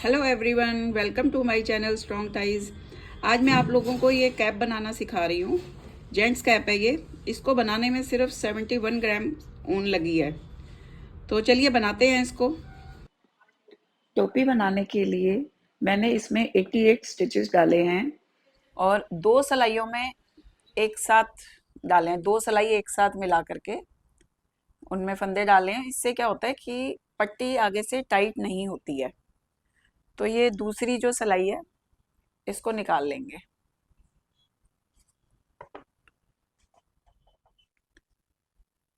Hello everyone, welcome to my channel strong ties. आज मैं आप लोगों को ये कैप बनाना सिखा रही हूँ। जेंट्स कैप है ये। इसको बनाने में सिर्फ 71 ग्राम ऊन लगी है। तो चलिए बनाते हैं इसको। टोपी बनाने के लिए मैंने इसमें 88 स्टिचेस डाले हैं और दो सिलाइयों में एक साथ डाले हैं। दो सिलाई एक साथ मिला करके उनमें फंदे डाले हैं। इससे क्या होता है कि पट्टी आगे से टाइट नहीं होती है। तो ये दूसरी जो सिलाई है इसको निकाल लेंगे।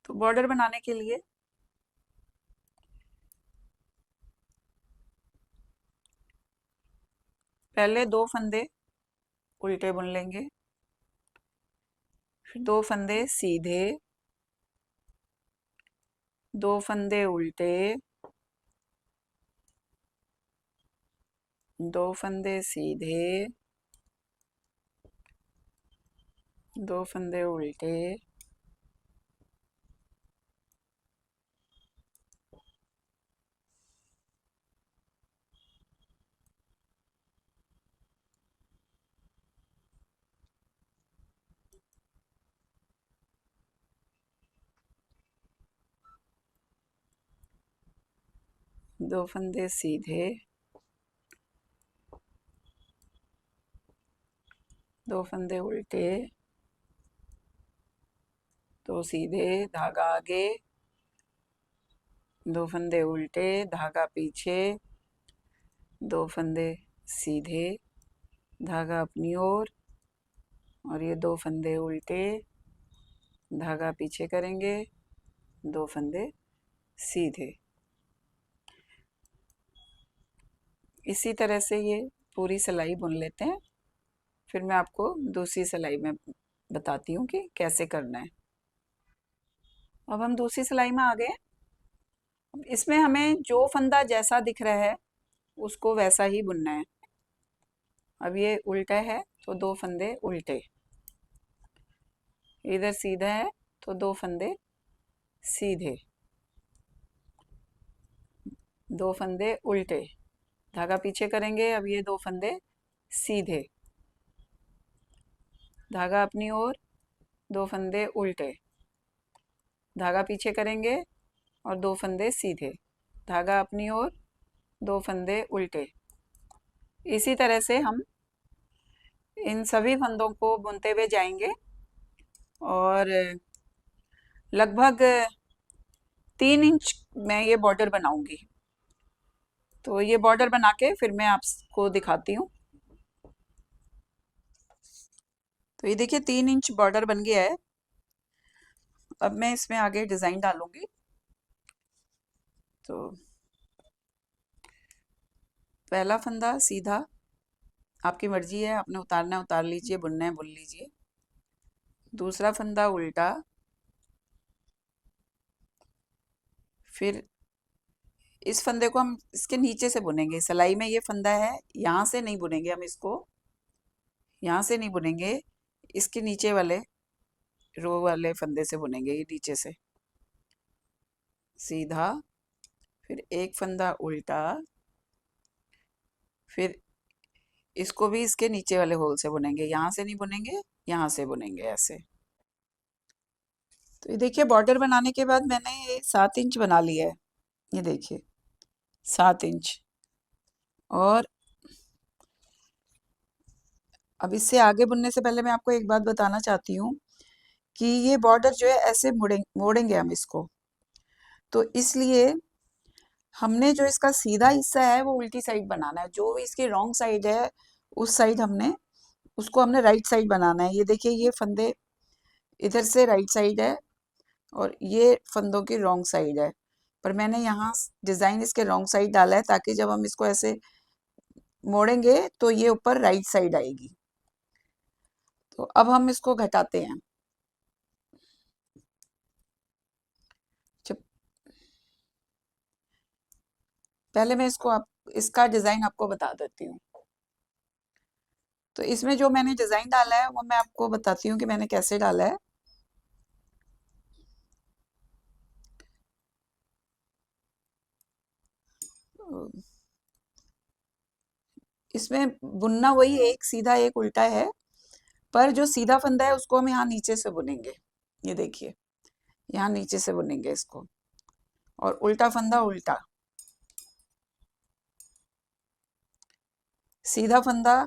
तो बॉर्डर बनाने के लिए पहले दो फंदे उल्टे बुन लेंगे, फिर दो फंदे सीधे, दो फंदे उल्टे, दो फंदे सीधे, दो फंदे उल्टे, दो फंदे सीधे, दो फंदे उल्टे, दो सीधे, धागा आगे, दो फंदे उल्टे, धागा पीछे, दो फंदे सीधे, धागा अपनी ओर, और ये दो फंदे उल्टे, धागा पीछे करेंगे, दो फंदे सीधे। इसी तरह से ये पूरी सिलाई बुन लेते हैं। फिर मैं आपको दूसरी सिलाई में बताती हूँ कि कैसे करना है। अब हम दूसरी सिलाई में आ गए। इसमें हमें जो फंदा जैसा दिख रहा है उसको वैसा ही बुनना है। अब ये उल्टा है तो दो फंदे उल्टे, इधर सीधा है तो दो फंदे सीधे, दो फंदे उल्टे, धागा पीछे करेंगे। अब ये दो फंदे सीधे, धागा अपनी ओर, दो फंदे उल्टे, धागा पीछे करेंगे और दो फंदे सीधे, धागा अपनी ओर, दो फंदे उल्टे। इसी तरह से हम इन सभी फंदों को बुनते हुए जाएंगे और लगभग 3 इंच मैं ये बॉर्डर बनाऊंगी। तो ये बॉर्डर बना के फिर मैं आपको दिखाती हूँ। तो ये देखिए 3 इंच बॉर्डर बन गया है। अब मैं इसमें आगे डिजाइन डालूंगी। तो पहला फंदा सीधा, आपकी मर्जी है, आपने उतारना है उतार लीजिए, बुनना है बुन लीजिए। दूसरा फंदा उल्टा, फिर इस फंदे को हम इसके नीचे से बुनेंगे। सिलाई में ये फंदा है, यहाँ से नहीं बुनेंगे हम इसको, यहाँ से नहीं बुनेंगे, इसके नीचे वाले रो वाले फंदे से बुनेंगे, ये नीचे से सीधा, फिर एक फंदा उल्टा, फिर इसको भी इसके नीचे वाले होल से बुनेंगे, यहाँ से नहीं बुनेंगे, यहाँ से बुनेंगे ऐसे। तो ये देखिए बॉर्डर बनाने के बाद मैंने ये 7 इंच बना लिया है। ये देखिए 7 इंच। और अब इससे आगे बुनने से पहले मैं आपको एक बात बताना चाहती हूँ कि ये बॉर्डर जो है ऐसे मोड़ेंगे हम इसको। तो इसलिए हमने जो इसका सीधा हिस्सा है वो उल्टी साइड बनाना है। जो इसकी रॉन्ग साइड है उस साइड हमने राइट साइड बनाना है। ये देखिए ये फंदे इधर से राइट साइड है और ये फंदों की रॉन्ग साइड है, पर मैंने यहाँ डिजाइन इसके रॉन्ग साइड डाला है ताकि जब हम इसको ऐसे मोड़ेंगे तो ये ऊपर राइट साइड आएगी। तो अब हम इसको घटाते हैं। जब पहले मैं इसका डिजाइन आपको बता देती हूँ। तो इसमें जो मैंने डिजाइन डाला है वो मैं आपको बताती हूँ कि मैंने कैसे डाला है। इसमें बुनना वही एक सीधा एक उल्टा है, पर जो सीधा फंदा है उसको हम यहाँ नीचे से बुनेंगे। ये देखिए, यहाँ नीचे से बुनेंगे इसको, और उल्टा फंदा उल्टा। सीधा फंदा,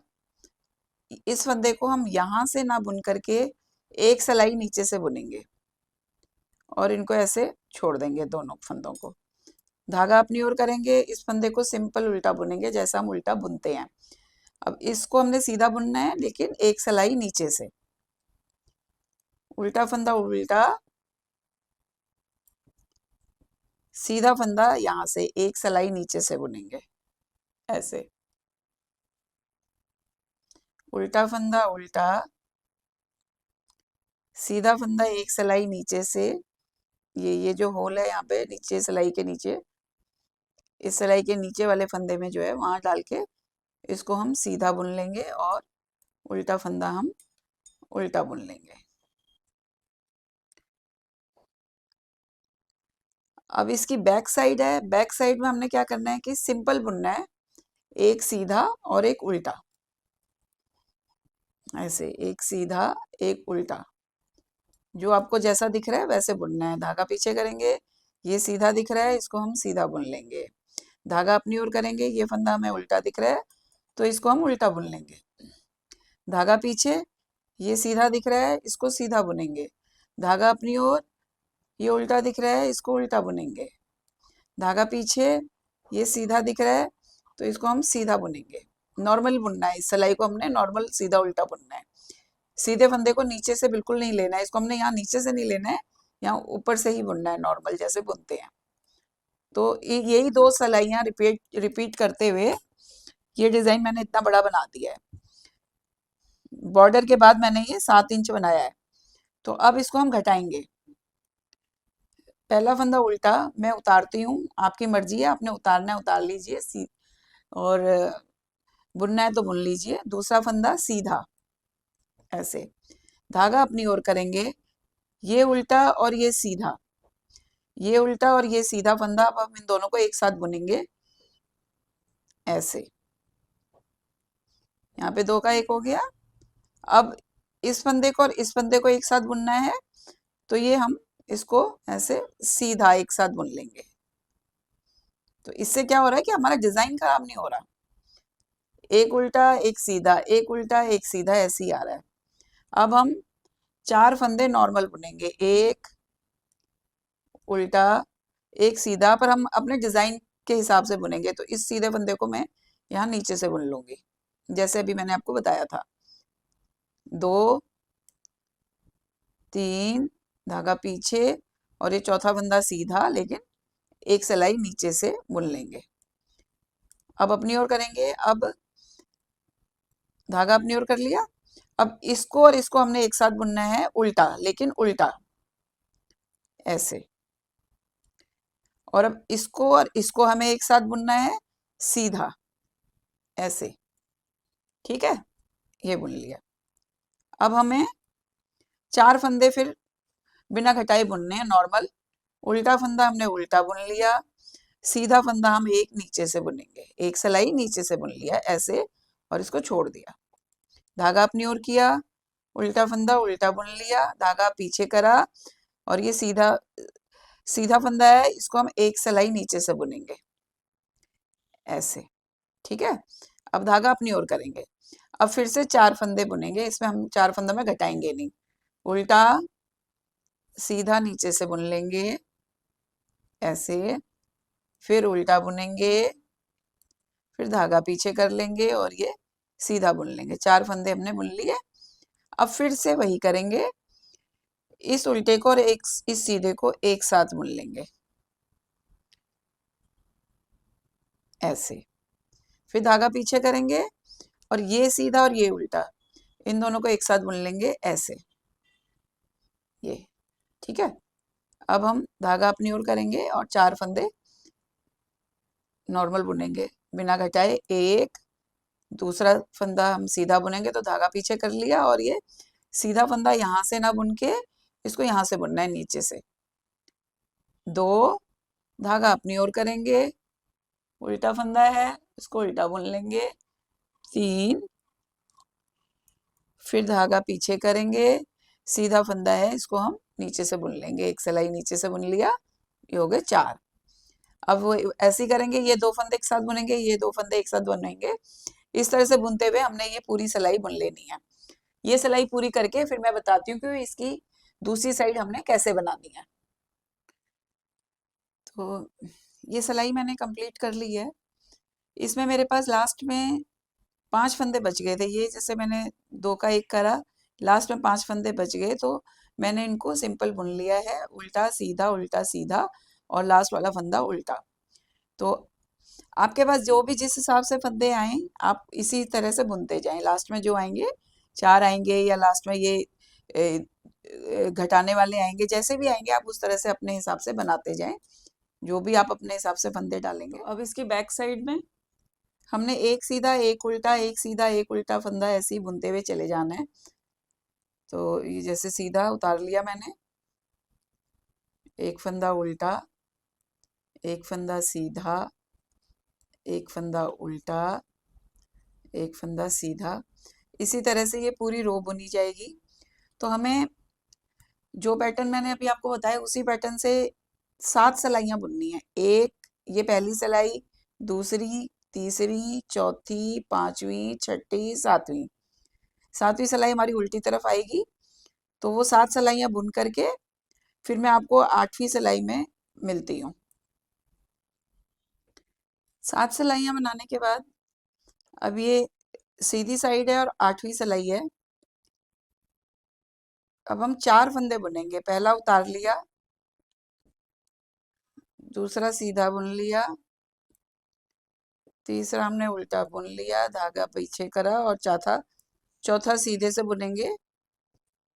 इस फंदे को हम यहाँ से ना बुन करके एक सिलाई नीचे से बुनेंगे और इनको ऐसे छोड़ देंगे दोनों फंदों को। धागा अपनी ओर करेंगे, इस फंदे को सिंपल उल्टा बुनेंगे जैसा हम उल्टा बुनते हैं। अब इसको हमने सीधा बुनना है लेकिन एक सिलाई नीचे से। उल्टा फंदा उल्टा, सीधा फंदा यहाँ से एक सिलाई नीचे से बुनेंगे ऐसे। उल्टा फंदा उल्टा, सीधा फंदा एक सिलाई नीचे से। ये जो होल है यहाँ पे नीचे सिलाई के नीचे, इस सिलाई के नीचे वाले फंदे में जो है वहां डाल के इसको हम सीधा बुन लेंगे और उल्टा फंदा हम उल्टा बुन लेंगे। अब इसकी बैक साइड है, बैक साइड में हमने क्या करना है कि सिंपल बुनना है, एक सीधा और एक उल्टा, ऐसे एक सीधा एक उल्टा, जो आपको जैसा दिख रहा है वैसे बुनना है। धागा पीछे करेंगे, ये सीधा दिख रहा है इसको हम सीधा बुन लेंगे। धागा अपनी ओर करेंगे, ये फंदा हमें उल्टा दिख रहा है तो इसको हम उल्टा बुन लेंगे। धागा पीछे, ये सीधा दिख रहा है इसको सीधा बुनेंगे। धागा अपनी ओर, ये उल्टा दिख रहा है इसको उल्टा बुनेंगे। धागा पीछे, ये सीधा दिख रहा है तो इसको हम सीधा बुनेंगे। नॉर्मल बुनना है, इस सिलाई को हमने नॉर्मल सीधा उल्टा बुनना है। सीधे फंदे को नीचे से बिल्कुल नहीं लेना है, इसको हमने यहाँ नीचे से नहीं लेना है, यहाँ ऊपर से ही बुनना है नॉर्मल जैसे बुनते हैं। तो यही दो सिलाइयाँ रिपीट रिपीट करते हुए ये डिजाइन मैंने इतना बड़ा बना दिया है। बॉर्डर के बाद मैंने ये 7 इंच बनाया है। तो अब इसको हम घटाएंगे। पहला फंदा उल्टा मैं उतारती हूँ, आपकी मर्जी है, आपने उतारना है उतार लीजिए, और बुनना है तो बुन लीजिए। दूसरा फंदा सीधा ऐसे, धागा अपनी ओर करेंगे, ये उल्टा और ये सीधा, ये उल्टा और ये सीधा फंदा। अब हम इन दोनों को एक साथ बुनेंगे ऐसे। यहाँ पे 2 का 1 हो गया। अब इस फंदे को और इस फंदे को एक साथ बुनना है तो ये हम इसको ऐसे सीधा एक साथ बुन लेंगे। तो इससे क्या हो रहा है कि हमारा डिजाइन खराब नहीं हो रहा। एक उल्टा एक सीधा, एक उल्टा एक सीधा, ऐसे ही आ रहा है। अब हम 4 फंदे नॉर्मल बुनेंगे, एक उल्टा एक सीधा, पर हम अपने डिजाइन के हिसाब से बुनेंगे। तो इस सीधे फंदे को मैं यहाँ नीचे से बुन लूंगी जैसे अभी मैंने आपको बताया था। 2 3, धागा पीछे, और ये चौथा फंदा सीधा लेकिन एक सिलाई नीचे से बुन लेंगे। अब अपनी ओर करेंगे, अब धागा अपनी ओर कर लिया। अब इसको और इसको हमने एक साथ बुनना है उल्टा, लेकिन उल्टा ऐसे। और अब इसको और इसको हमें एक साथ बुनना है सीधा ऐसे। ठीक है, ये बुन लिया। अब हमें 4 फंदे फिर बिना घटाए बुनने हैं नॉर्मल। उल्टा फंदा हमने उल्टा बुन लिया, सीधा फंदा हम एक नीचे से बुनेंगे, एक सिलाई नीचे से बुन लिया ऐसे, और इसको छोड़ दिया। धागा अपनी ओर किया, उल्टा फंदा उल्टा बुन लिया, धागा पीछे करा, और ये सीधा सीधा फंदा है इसको हम एक सिलाई नीचे से बुनेंगे ऐसे। ठीक है, अब धागा अपनी ओर करेंगे। अब फिर से 4 फंदे बुनेंगे, इसमें हम 4 फंदों में घटाएंगे नहीं। उल्टा सीधा नीचे से बुन लेंगे ऐसे, फिर उल्टा बुनेंगे, फिर धागा पीछे कर लेंगे और ये सीधा बुन लेंगे। 4 फंदे हमने बुन लिए। अब फिर से वही करेंगे, इस उल्टे को और इस सीधे को एक साथ बुन लेंगे ऐसे। फिर धागा पीछे करेंगे और ये सीधा और ये उल्टा, इन दोनों को एक साथ बुन लेंगे ऐसे, ये। ठीक है, अब हम धागा अपनी ओर करेंगे और 4 फंदे नॉर्मल बुनेंगे बिना घटाए। एक, दूसरा फंदा हम सीधा बुनेंगे तो धागा पीछे कर लिया, और ये सीधा फंदा यहाँ से ना बुन के इसको यहाँ से बुनना है नीचे से। 2, धागा अपनी ओर करेंगे, उल्टा फंदा है इसको उल्टा बुन लेंगे। 3, फिर धागा पीछे करेंगे, सीधा फंदा है इसको हम नीचे से बुन लेंगे, एक सिलाई नीचे से बुन लिया, ये हो गए 4। अब वो ऐसे ही करेंगे, ये 2 फंदे एक साथ बुनेंगे, ये 2 फंदे एक साथ बुनेंगे। इस तरह से बुनते हुए हमने ये पूरी सिलाई बुन लेनी है। ये सिलाई पूरी करके फिर मैं बताती हूँ कि इसकी दूसरी साइड हमने कैसे बनानी है। तो ये सिलाई मैंने कंप्लीट कर ली है। इसमें मेरे पास लास्ट में 5 फंदे बच गए थे, ये जैसे मैंने 2 का 1 करा, लास्ट में 5 फंदे बच गए, तो मैंने इनको सिंपल बुन लिया है, उल्टा सीधा और लास्ट वाला फंदा उल्टा। तो आपके पास जो भी जिस हिसाब से फंदे आए आप इसी तरह से बुनते जाएं, लास्ट में जो आएंगे 4 आएंगे या लास्ट में ये घटाने वाले आएंगे, जैसे भी आएंगे आप उस तरह से अपने हिसाब से बनाते जाएं, जो भी आप अपने हिसाब से फंदे डालेंगे। तो अब इसकी बैक साइड में हमने एक सीधा एक उल्टा, एक सीधा एक उल्टा फंदा ऐसे ही बुनते हुए चले जाना है। तो ये जैसे सीधा उतार लिया मैंने, एक फंदा उल्टा, एक फंदा सीधा, एक फंदा उल्टा, एक फंदा सीधा, इसी तरह से ये पूरी रो बुनी जाएगी। तो हमें जो पैटर्न मैंने अभी आपको बताया उसी पैटर्न से 7 सिलाइयाँ बुननी है। एक, ये पहली सिलाई, दूसरी, तीसरी, चौथी, पांचवी, छठी, सातवीं। सातवीं सिलाई हमारी उल्टी तरफ आएगी, तो वो 7 सिलाइयाँ बुन करके फिर मैं आपको 8वीं सिलाई में मिलती हूँ। 7 सिलाइयाँ बनाने के बाद अब ये सीधी साइड है और 8वीं सिलाई है। अब हम 4 फंदे बुनेंगे, पहला उतार लिया, दूसरा सीधा बुन लिया, तीसरा हमने उल्टा बुन लिया, धागा पीछे करा, और चौथा सीधे से बुनेंगे,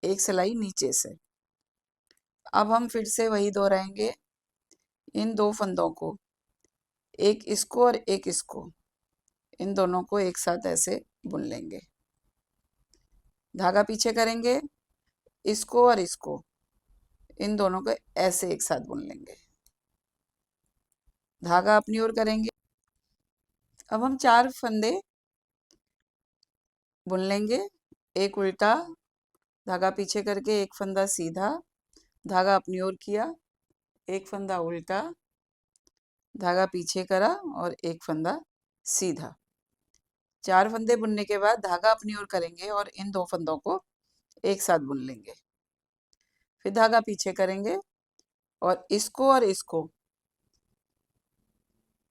एक सिलाई नीचे से। अब हम फिर से वही दोहराएंगे, इन 2 फंदों को, एक इसको और एक इसको, इन दोनों को एक साथ ऐसे बुन लेंगे, धागा पीछे करेंगे, इसको और इसको, इन दोनों को ऐसे एक साथ बुन लेंगे, धागा अपनी ओर करेंगे। अब हम 4 फंदे बुन लेंगे, एक उल्टा, धागा पीछे करके एक फंदा सीधा, धागा अपनी ओर किया, एक फंदा उल्टा, धागा पीछे करा और एक फंदा सीधा। 4 फंदे बुनने के बाद धागा अपनी ओर करेंगे और इन 2 फंदों को एक साथ बुन लेंगे, फिर धागा पीछे करेंगे और इसको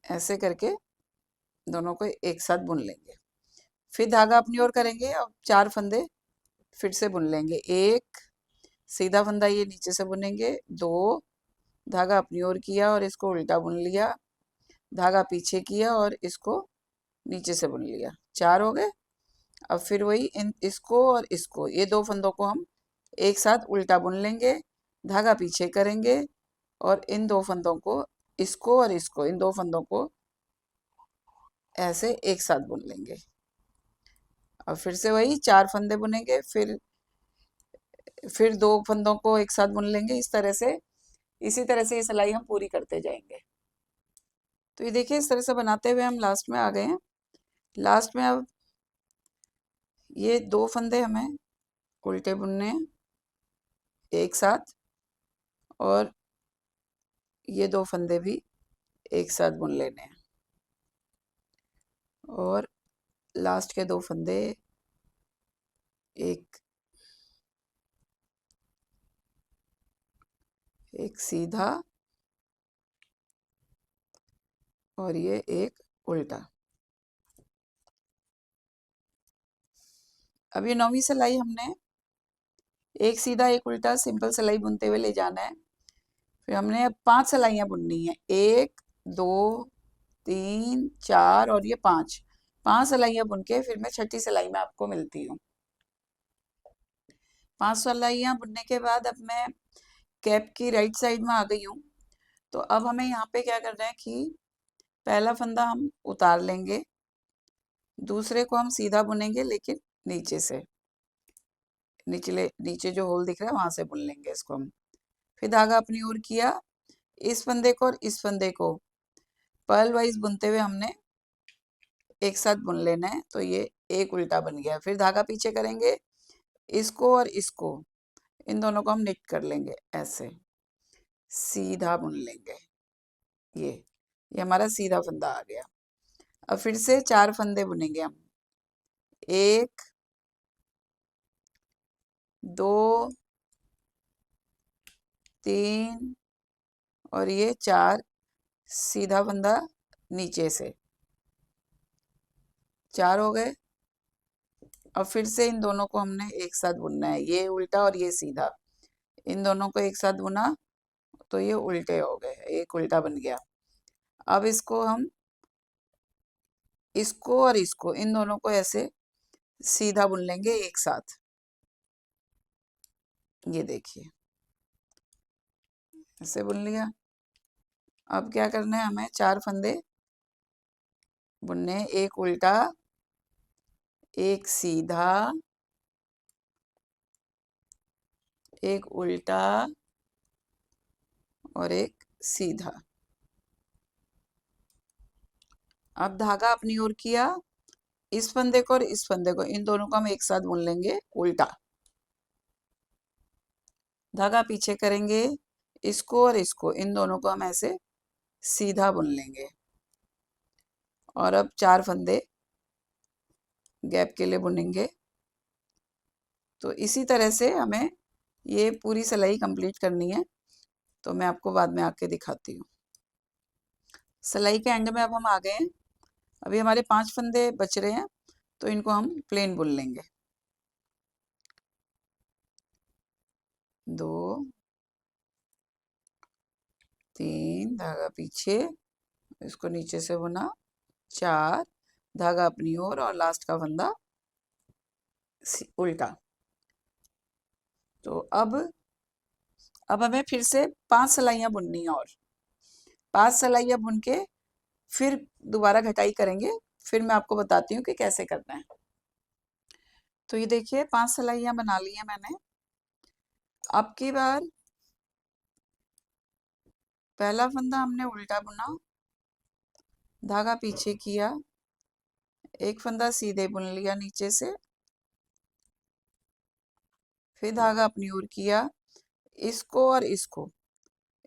ऐसे करके दोनों को एक साथ बुन लेंगे, फिर धागा अपनी ओर करेंगे और 4 फंदे फिर से बुन लेंगे, एक सीधा फंदा ये नीचे से बुनेंगे, 2 धागा अपनी ओर किया और इसको उल्टा बुन लिया, धागा पीछे किया और इसको नीचे से बुन लिया, 4 हो गए। अब फिर वही इसको और इसको, ये 2 फंदों को हम एक साथ उल्टा बुन लेंगे, धागा पीछे करेंगे और इन 2 फंदों को, इसको और इसको, इन 2 फंदों को ऐसे एक साथ बुन लेंगे। अब फिर से वही 4 फंदे बुनेंगे, फिर 2 फंदों को एक साथ बुन लेंगे, इसी तरह से ये सिलाई हम पूरी करते जाएंगे। तो ये देखिए, इस तरह से बनाते हुए हम लास्ट में आ गए हैं। लास्ट में अब ये 2 फंदे हमें उल्टे बुनने हैं एक साथ, और ये 2 फंदे भी एक साथ बुन लेने हैं, और लास्ट के 2 फंदे, एक सीधा और ये एक उल्टा। अब ये 9वीं सिलाई हमने एक सीधा एक उल्टा सिंपल सिलाई बुनते हुए ले जाना है। फिर हमने अब 5 सिलाइयाँ बुननी है, 1 2 3 4 और ये 5 सिलाइयाँ बुन के फिर मैं छठी सिलाई में आपको मिलती हूँ। 5 सिलाइयाँ बुनने के बाद अब मैं कैप की राइट साइड में आ गई हूँ। तो अब हमें यहाँ पे क्या करना है कि पहला फंदा हम उतार लेंगे, दूसरे को हम सीधा बुनेंगे लेकिन नीचे से, नीचे जो होल दिख रहा है वहां से बुन लेंगे इसको हम। फिर धागा अपनी ओर किया, इस फंदे को और इस फंदे को पर्ल वाइज बुनते हुए हमने एक साथ बुन लेना है। तो ये एक उल्टा बन गया। फिर धागा पीछे करेंगे, इसको और इसको, इन दोनों को हम निट कर लेंगे, ऐसे सीधा बुन लेंगे। ये हमारा सीधा फंदा आ गया। अब फिर से 4 फंदे बुनेंगे हम, 1 2 3 और ये 4, सीधा फंदा नीचे से, 4 हो गए। अब फिर से इन दोनों को हमने एक साथ बुनना है, ये उल्टा और ये सीधा, इन दोनों को एक साथ बुना तो ये उल्टे हो गए, एक उल्टा बन गया। अब इसको हम, इसको और इसको, इन दोनों को ऐसे सीधा बुन लेंगे एक साथ। ये देखिए, ऐसे बुन लिया। अब क्या करना है, हमें 4 फंदे बुनने, एक उल्टा, एक सीधा, एक उल्टा और एक सीधा। अब धागा अपनी ओर किया, इस फंदे को और इस फंदे को, इन दोनों को हम एक साथ बुन लेंगे उल्टा। धागा पीछे करेंगे, इसको और इसको, इन दोनों को हम ऐसे सीधा बुन लेंगे। और अब 4 फंदे गैप के लिए बुनेंगे। तो इसी तरह से हमें ये पूरी सिलाई कंप्लीट करनी है। तो मैं आपको बाद में आके दिखाती हूँ। सिलाई के एंड में अब हम आ गए हैं। अभी हमारे 5 फंदे बच रहे हैं, तो इनको हम प्लेन बुन लेंगे। 2 3 धागा पीछे, इसको नीचे से बुना, 4 धागा अपनी ओर और लास्ट का फंदा उल्टा। तो अब हमें फिर से 5 सिलाइयाँ बुननी है, और 5 सिलाइयाँ बुन के फिर दोबारा घटाई करेंगे। फिर मैं आपको बताती हूँ कि कैसे करना है। तो ये देखिए, 5 सिलाइयाँ बना ली हैं मैंने। अब की बार पहला फंदा हमने उल्टा बुना, धागा पीछे किया, एक फंदा सीधे बुन लिया नीचे से, फिर धागा अपनी ओर किया, इसको और इसको,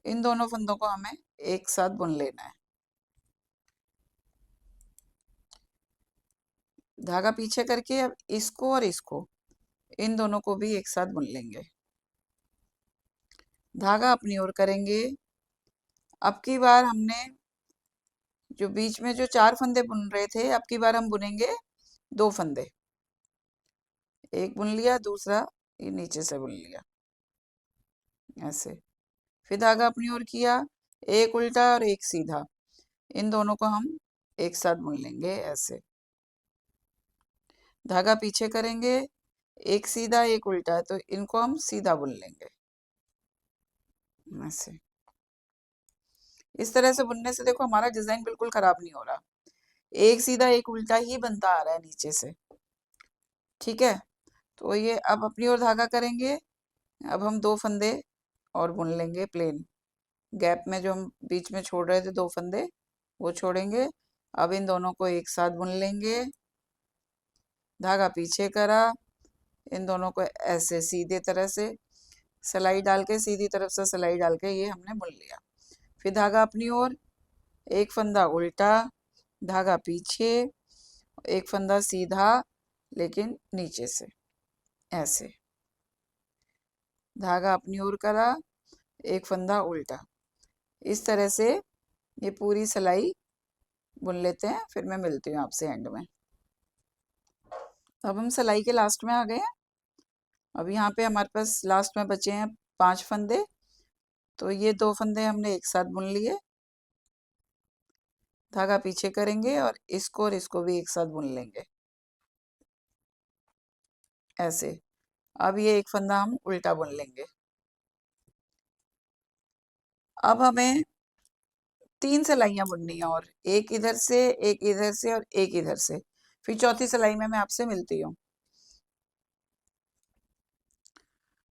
इन दोनों फंदों को हमें एक साथ बुन लेना है। धागा पीछे करके अब इसको और इसको, इन दोनों को भी एक साथ बुन लेंगे। धागा अपनी ओर करेंगे। अब की बार हमने जो बीच में जो 4 फंदे बुन रहे थे, अब की बार हम बुनेंगे 2 फंदे, एक बुन लिया, दूसरा ये नीचे से बुन लिया, ऐसे। फिर धागा अपनी ओर किया, एक उल्टा और एक सीधा, इन दोनों को हम एक साथ बुन लेंगे, ऐसे। धागा पीछे करेंगे, एक सीधा एक उल्टा, तो इनको हम सीधा बुन लेंगे, ऐसे। इस तरह से बुनने से देखो हमारा डिजाइन बिल्कुल खराब नहीं हो रहा, एक सीधा एक उल्टा ही बनता आ रहा है नीचे से। ठीक है, तो ये अब अपनी ओर धागा करेंगे। अब हम 2 फंदे और बुन लेंगे प्लेन, गैप में जो हम बीच में छोड़ रहे थे 2 फंदे, वो छोड़ेंगे। अब इन दोनों को एक साथ बुन लेंगे, धागा पीछे करा, इन दोनों को ऐसे सीधे तरह से सिलाई डाल के, सीधी तरफ से सिलाई डाल के ये हमने बुन लिया। फिर धागा अपनी ओर, एक फंदा उल्टा, धागा पीछे, एक फंदा सीधा लेकिन नीचे से, ऐसे। धागा अपनी ओर करा, एक फंदा उल्टा, इस तरह से ये पूरी सिलाई बुन लेते हैं। फिर मैं मिलती हूँ आपसे एंड में। अब हम सिलाई के लास्ट में आ गए हैं। अब यहाँ पे हमारे पास लास्ट में बचे हैं 5 फंदे, तो ये 2 फंदे हमने एक साथ बुन लिए। धागा पीछे करेंगे और इसको भी एक साथ बुन लेंगे, ऐसे। अब ये एक फंदा हम उल्टा बुन लेंगे। अब हमें 3 सिलाइयाँ बुननी है, और एक इधर से, एक इधर से और एक इधर से। फिर चौथी सिलाई में मैं आपसे मिलती हूँ।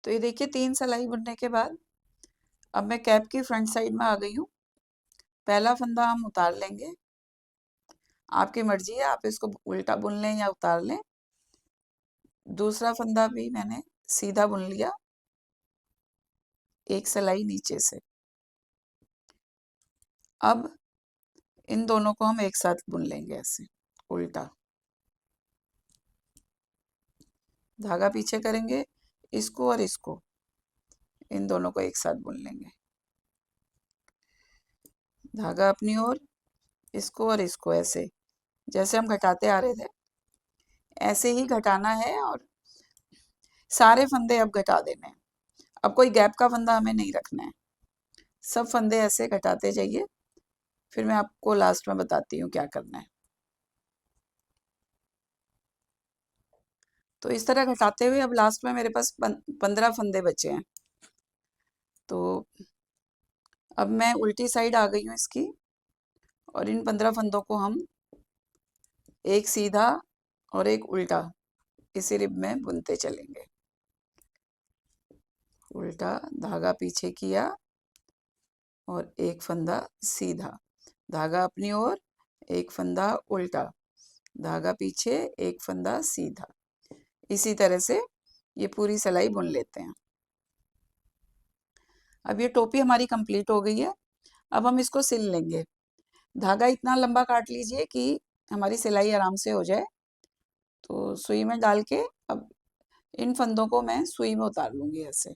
तो ये देखिए, 3 सिलाई बुनने के बाद अब मैं कैप की फ्रंट साइड में आ गई हूँ। पहला फंदा हम उतार लेंगे, आपकी मर्जी है, आप इसको उल्टा बुन लें या उतार लें। दूसरा फंदा भी मैंने सीधा बुन लिया, एक सिलाई नीचे से। अब इन दोनों को हम एक साथ बुन लेंगे ऐसे उल्टा। धागा पीछे करेंगे, इसको और इसको, इन दोनों को एक साथ बुन लेंगे। धागा अपनी ओर, इसको और इसको ऐसे, जैसे हम घटाते आ रहे थे ऐसे ही घटाना है और सारे फंदे अब घटा देने हैं। अब कोई गैप का फंदा हमें नहीं रखना है, सब फंदे ऐसे घटाते जाइए। फिर मैं आपको लास्ट में बताती हूँ क्या करना है। तो इस तरह घटाते हुए अब लास्ट में मेरे पास 15 फंदे बचे हैं। तो अब मैं उल्टी साइड आ गई हूँ इसकी, और इन 15 फंदों को हम एक सीधा और एक उल्टा इसी रिब में बुनते चलेंगे। उल्टा धागा पीछे किया और एक फंदा सीधा, धागा अपनी ओर, एक फंदा उल्टा, धागा पीछे, एक फंदा सीधा। इसी तरह से ये पूरी सिलाई बुन लेते हैं। अब ये टोपी हमारी कंप्लीट हो गई है। अब हम इसको सिल लेंगे। धागा इतना लंबा काट लीजिए कि हमारी सिलाई आराम से हो जाए। तो सुई में डाल के अब इन फंदों को मैं सुई में उतार लूंगी ऐसे।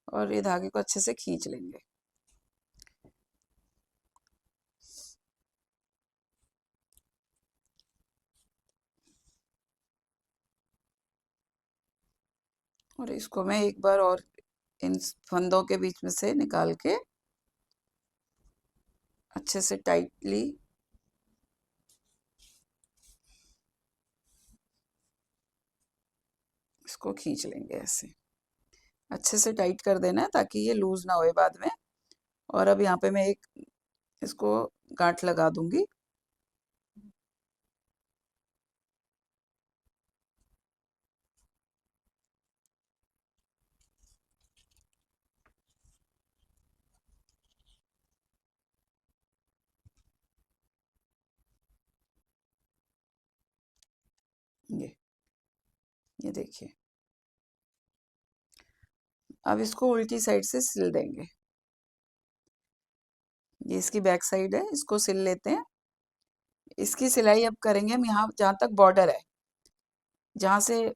और ये धागे को अच्छे से खींच लेंगे। और इसको मैं एक बार और इन फंदों के बीच में से निकाल के अच्छे से टाइटली इसको खींच लेंगे ऐसे। अच्छे से टाइट कर देना है ताकि ये लूज ना होए बाद में। और अब यहाँ पे मैं एक इसको गांठ लगा दूंगी। ये देखिए। अब इसको उल्टी साइड से सिल देंगे। ये इसकी बैक साइड है, इसको सिल लेते हैं। इसकी सिलाई अब करेंगे हम यहाँ जहाँ तक बॉर्डर है, जहाँ से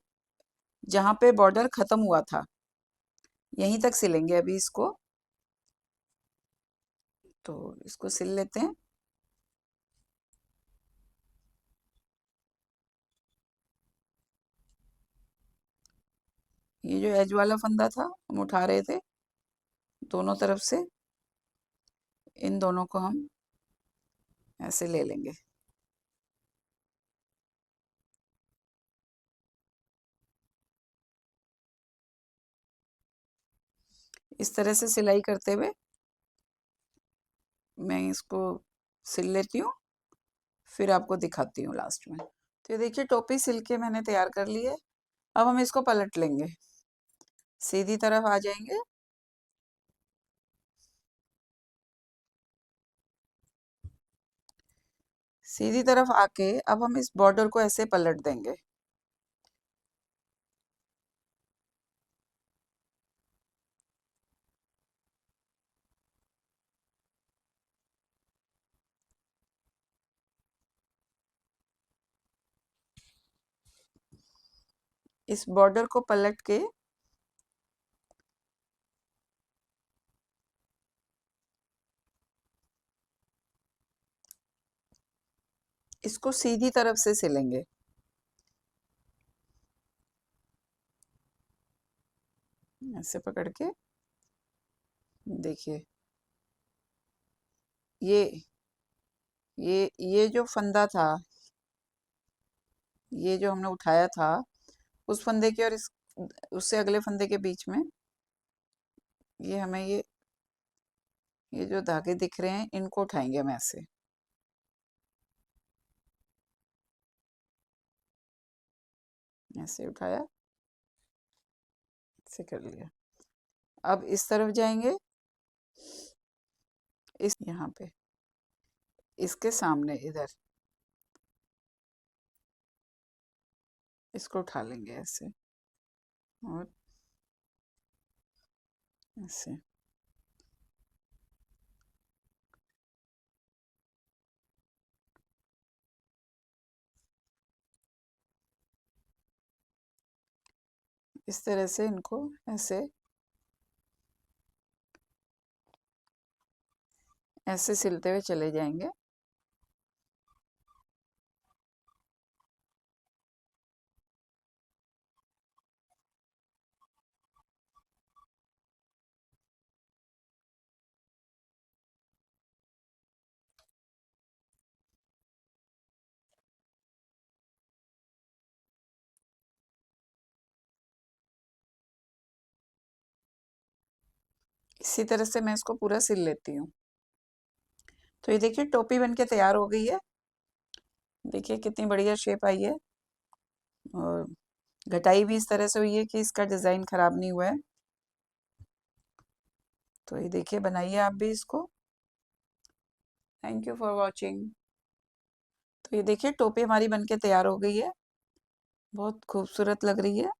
जहाँ पे बॉर्डर खत्म हुआ था यहीं तक सिलेंगे अभी इसको। तो इसको सिल लेते हैं। ये जो एज वाला फंदा था हम उठा रहे थे दोनों तरफ से, इन दोनों को हम ऐसे ले लेंगे। इस तरह से सिलाई करते हुए मैं इसको सिल लेती हूँ, फिर आपको दिखाती हूँ लास्ट में। तो ये देखिए टोपी सिल के मैंने तैयार कर ली है। अब हम इसको पलट लेंगे, सीधी तरफ आ जाएंगे। सीधी तरफ आके अब हम इस बॉर्डर को ऐसे पलट देंगे। इस बॉर्डर को पलट के इसको सीधी तरफ से सिलेंगे। ऐसे पकड़ के देखिए, ये ये जो फंदा था, ये जो हमने उठाया था उस फंदे के और इस उससे अगले फंदे के बीच में ये हमें ये ये जो धागे दिख रहे हैं इनको उठाएंगे हम ऐसे, ऐसे उठाया, ऐसे कर लिया। अब इस तरफ जाएंगे, इस यहाँ पे इसके सामने इधर इसको उठा लेंगे ऐसे, और ऐसे। इस तरह से इनको ऐसे ऐसे सिलते हुए चले जाएंगे। इसी तरह से मैं इसको पूरा सिल लेती हूँ। तो ये देखिए टोपी बनके तैयार हो गई है। देखिए कितनी बढ़िया शेप आई है, और घटाई भी इस तरह से हुई है कि इसका डिज़ाइन खराब नहीं हुआ है। तो ये देखिए, बनाइए आप भी इसको। Thank you for watching. तो ये देखिए टोपी हमारी बनके तैयार हो गई है, बहुत खूबसूरत लग रही है,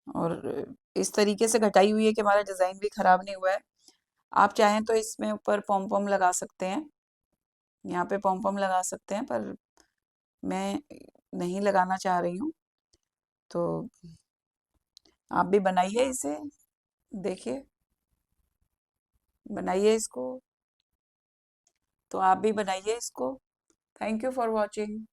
और इस तरीके से घटाई हुई है कि हमारा डिज़ाइन भी खराब नहीं हुआ है। आप चाहें तो इसमें ऊपर पॉम पॉम लगा सकते हैं, यहाँ पे पॉम पॉम लगा सकते हैं, पर मैं नहीं लगाना चाह रही हूँ। तो आप भी बनाइए इसे, देखिए, बनाइए इसको। तो आप भी बनाइए इसको। Thank you for watching.